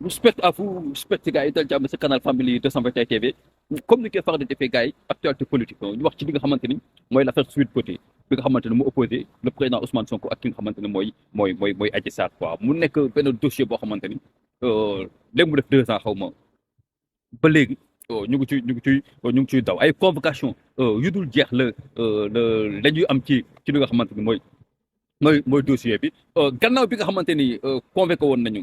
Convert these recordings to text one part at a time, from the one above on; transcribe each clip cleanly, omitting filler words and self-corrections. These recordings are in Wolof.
Respect à vous, respect gars yi dal jàmm sa canal Family 221 TV comme ni koy faral di defee gars yi actualité politique ñu wax ci li nga xamante ni mooy l'affaire Sweet Beauté bi nga xamante ne mu opposé le président Ousmane Sonko ak ki nga xamante ne mooy Adji Sarr quoi mu nekk benn dossier boo xamante ni léegi mu def 2 ans xaw ma ba léegi ñu ngi ciy daw ay convocation yu dul jeex la ñuy am ci li nga xamante ni mooy dossier bi gannaaw bi nga xamante ni convoqué woon nañu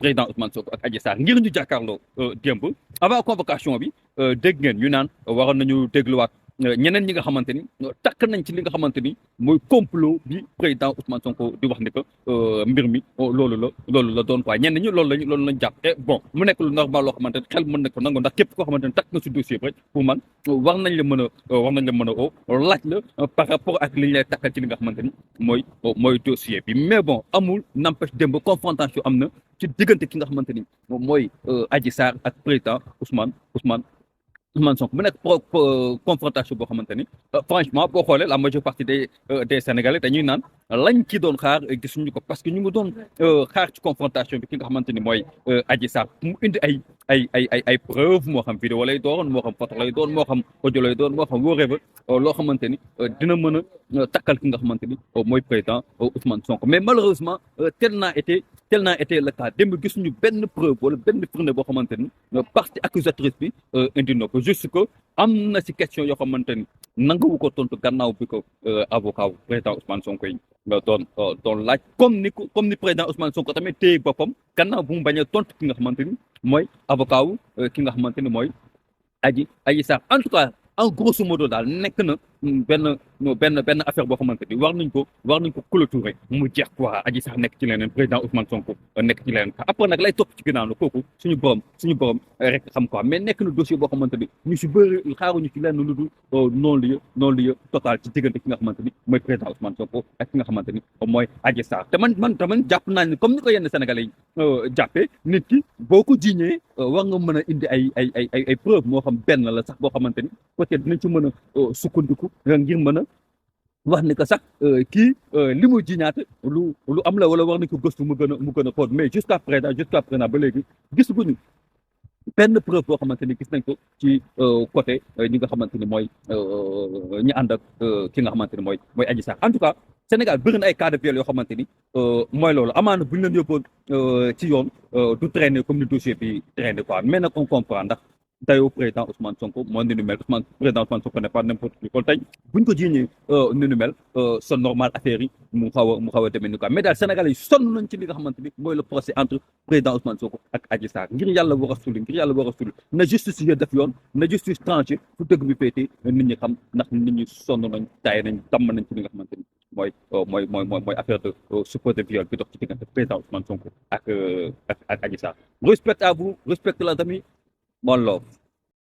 président Ousmane Sonko ak Adji Sarr ngir ñu jàkkaarloo démb avant convocation bi dégg ngeen ñu naan waroon nañu dégluwaat ñeneen ñi nga xamante ni takk nañ ci li nga xamante ni mooy complot bi président Ousmane Sonko di wax ni que mbir mi loolu la doon quoi ñenn ñi loolu lañ jàpp et bon mu nekk lu normal loo xamante ni xel mën na ko nangu ndax képp koo xamante ni takk na si dossier bi rek pour man war nañ la mën a laaj la par rapport ak li ñu lay takkal ci li nga xamante ni mooy dossier bi mais bon amul n'empêche démb confrontation am na ci diggante ki nga xamante ni mooy Adji Sarr ak président Ousmane Sonko mu nekk confrontation boo xamante ni franchement boo xoolee la majeure partie des Sénégalais dañuy naan lañ ci doon xaar gisuñu ko parce que ñu ngi doon xaar ci confrontation bi ki nga xamante ni mooy Adji Sarr mu indi ay preuve moo xam vidéo lay doon moo xam photo lay doon moo xam audio lay doon moo xam whatever loo xamante ni dina mën a takkal ki nga xamante ni mooy président Ousmane Sonko mais malheureusement tel n'a été le cas démb gisuñu benn preuve wala benn firnde boo xamante ni partie accusatrice bi indi na ko juste que am na si question yoo xamante ni nangawu ko tontu gannaaw bi ko avocat wu président Ousmane Sonko yi doon laaj comme ni président Ousmane Sonko tamit téye boppam gannaaw bu mu bañ a tontu ki nga xamante ni mooy avocat wu ki nga xamante ni mooy Adji Sarr en tout cas en grosso modo daal nekk na benn affaire boo xamante ni war nañ ko clôturer mu jeex quoi Adji Sarr nekk ci leneen président Ousmane Sonko nekk ci leneen après nag lay topp ci ginnaaw la kooku suñu borom rek xam quoi mais nekk na dossier boo xamante ni ñu si bëri xaaruñu ci lenn lu dul non-lieu total ci diggante ki nga xamante ni mooy président Ousmane Sonko ak ki nga xamante ni mooy Adji Sarr te man jàpp naa ne comme ni ko yenn Sénégalais yi jàppee nit ki boo ko jiiñee war nga mën a indi ay preuve moo xam benn la sax boo xamante ni peut-être dinañ ci mën a sukkandiku ngir mën a wax ni que sax kii li mu jiñaate lu am la wala war nañ ko gëstu mu gën a xóot mais jusqu'à présent ba léegi gisaguñu benn preuve boo xamante ni gis nañ ko ci côté ñi nga xamante ni mooy ñi ànd ak ki nga xamante ni mooy Adji Sarr en tout cas Sénégal bëri na ay cas de viol yoo xamante ni mooy loolu amaana bu ñu leen yóbboon ci yoon du traîner comme ni dossier bi traîner quoi mais nag on comprend ndax dayoo président Ousmane Sonko moo ni nu mel président Ousmane Sonko n'est pas n'importe qui kon tey buñ ko jiiñee ni nu mel c'est normal affaire yi mu xaw a demee ni quoi mais daal Sénégalais yi sonn nañ ci li nga xamante ni mooy le procès entre président Ousmane Sonko ak Adji Sarr ngir yàlla war a suli na justice yi def yoon na justice tranché fu dëgg bi féetee nit ñi xam ndax nit ñi sonn nañ taay nañ damm nañ ci li nga xamante ni mooy affaire de supposé viol bi dox ci diggante président Ousmane Sonko ak Adji Sarr respect à vous respect la tamit one love